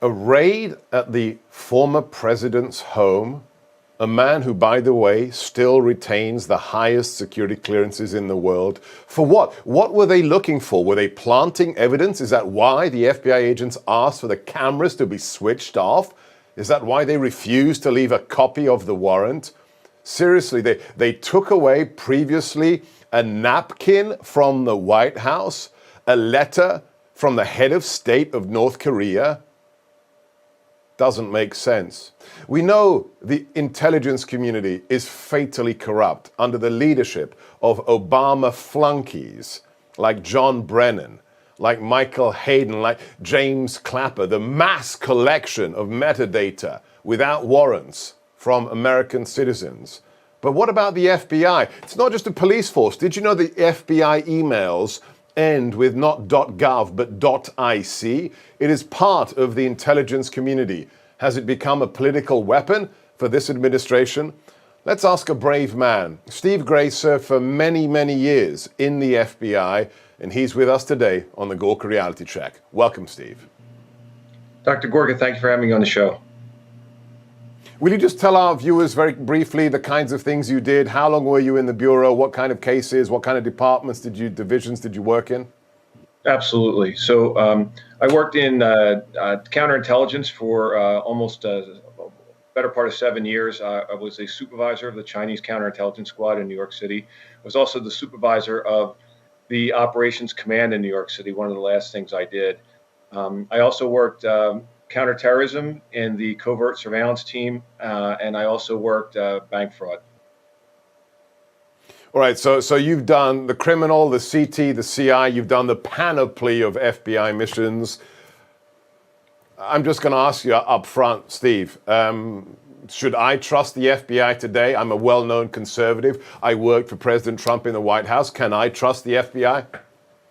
A raid at the former president's home, a man who, by the way, still retains the highest security clearances in the world. For what? What were they looking for? Were they planting evidence? Is that why the FBI agents asked for the cameras to be switched off? Is that why they refused to leave a copy of the warrant? Seriously, they took away previously a napkin from the White House, a letter from the head of state of North Korea. Doesn't make sense. We know the intelligence community is fatally corrupt under the leadership of Obama flunkies like John Brennan, like Michael Hayden, like James Clapper, the mass collection of metadata without warrants from American citizens. But what about the FBI? It's not just a police force. Did you know the FBI emails end with not .gov but .ic? It is part of the intelligence community. Has it become a political weapon for this administration? Let's ask a brave man. Steve Gray served for many, many years in the FBI, and he's with us today on the Gorka Reality Check. Welcome, Steve. Dr. Gorka, thank you for having me on the show. Will you just tell our viewers very briefly the kinds of things you did? How long were you in the Bureau? What kind of cases? What kind of divisions did you work in? Absolutely. So I worked in counterintelligence for almost better part of 7 years. I was a supervisor of the Chinese counterintelligence squad in New York City. I was also the supervisor of the operations command in New York City, one of the last things I did. I also worked counterterrorism in the covert surveillance team, and I also worked bank fraud. All right, so you've done the criminal, the CT, the CI, you've done the panoply of FBI missions. I'm just going to ask you up front, Steve, should I trust the FBI today? I'm a well-known conservative. I worked for President Trump in the White House. Can I trust the FBI?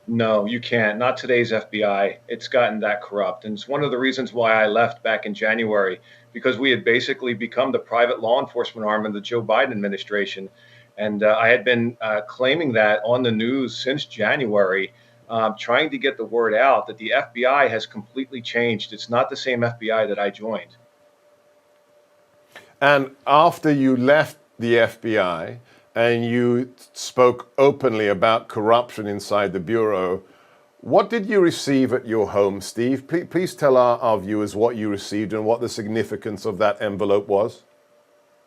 No, you can't. Not today's FBI. It's gotten that corrupt. And it's one of the reasons why I left back in January, because we had basically become the private law enforcement arm of the Joe Biden administration. And I had been claiming that on the news since January, trying to get the word out that the FBI has completely changed. It's not the same FBI that I joined. And after you left the FBI and you spoke openly about corruption inside the Bureau, what did you receive at your home, Steve? Please tell our viewers what you received and what the significance of that envelope was.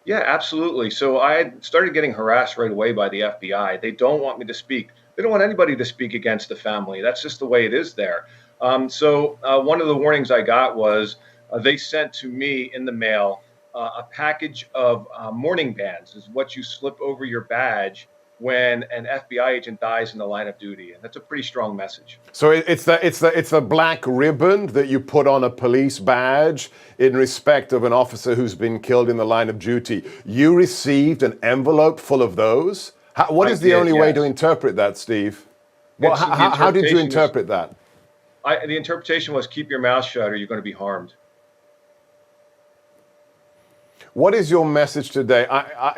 Yeah, absolutely. So I had started getting harassed right away by the FBI. They don't want me to speak. They don't want anybody to speak against the family. That's just the way it is there. So one of the warnings I got was they sent to me in the mail a package of mourning bands, is what you slip over your badge when an FBI agent dies in the line of duty, and that's a pretty strong message. So it's the black ribbon that you put on a police badge in respect of an officer who's been killed in the line of duty. You received an envelope full of those? What is the only way to interpret that, Steve? Well, how did you interpret that? The interpretation was keep your mouth shut or you're going to be harmed. What is your message today?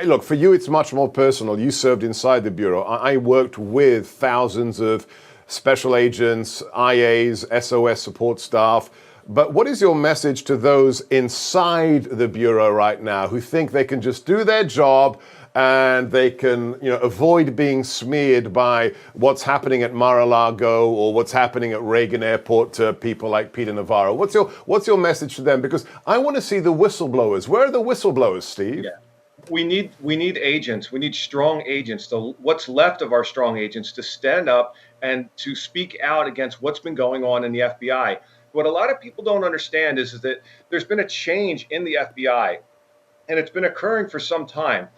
Look, for you, it's much more personal. You served inside the Bureau. I worked with thousands of special agents, IAs, SOS support staff. But what is your message to those inside the Bureau right now who think they can just do their job and they can, avoid being smeared by what's happening at Mar-a-Lago or what's happening at Reagan Airport to people like Peter Navarro? What's your message to them? Because I want to see the whistleblowers. Where are the whistleblowers, Steve? Yeah. We need agents. We need strong agents. What's left of our strong agents to stand up and to speak out against what's been going on in the FBI. What a lot of people don't understand is that there's been a change in the FBI, and it's been occurring for some time.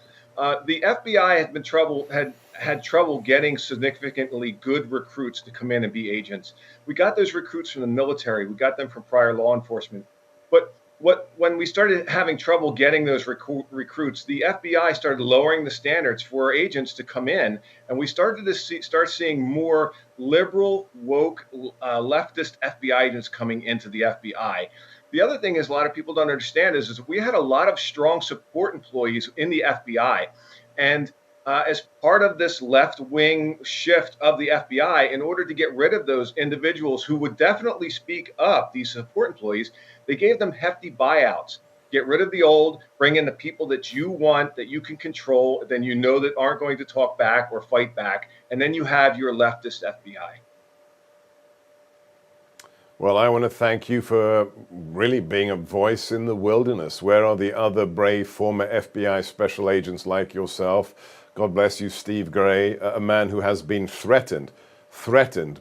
The FBI had trouble getting significantly good recruits to come in and be agents. We got those recruits from the military. We got them from prior law enforcement. But when we started having trouble getting those recruits, the FBI started lowering the standards for agents to come in, and we started to start seeing more liberal, woke, leftist FBI agents coming into the FBI. The other thing is a lot of people don't understand is we had a lot of strong support employees in the FBI. And as part of this left-wing shift of the FBI, in order to get rid of those individuals who would definitely speak up, these support employees, They gave them hefty buyouts. Get rid of the old, bring in the people that you want, that you can control, then you know that aren't going to talk back or fight back, and then you have your leftist FBI. Well, I want to thank you for really being a voice in the wilderness. Where are the other brave former FBI special agents like yourself? God bless you, Steve Gray, a man who has been threatened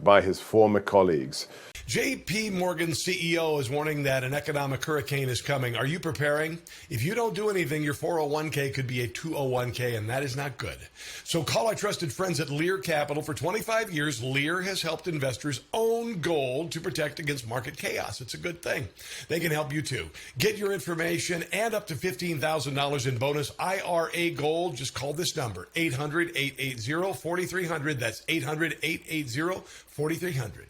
by his former colleagues. JP Morgan's CEO is warning that an economic hurricane is coming. Are you preparing? If you don't do anything, your 401k could be a 201k, and that is not good. So call our trusted friends at Lear Capital. For 25 years, Lear has helped investors own gold to protect against market chaos. It's a good thing. They can help you too. Get your information and up to $15,000 in bonus IRA gold. Just call this number, 800-880-4300. That's 800-880-4300.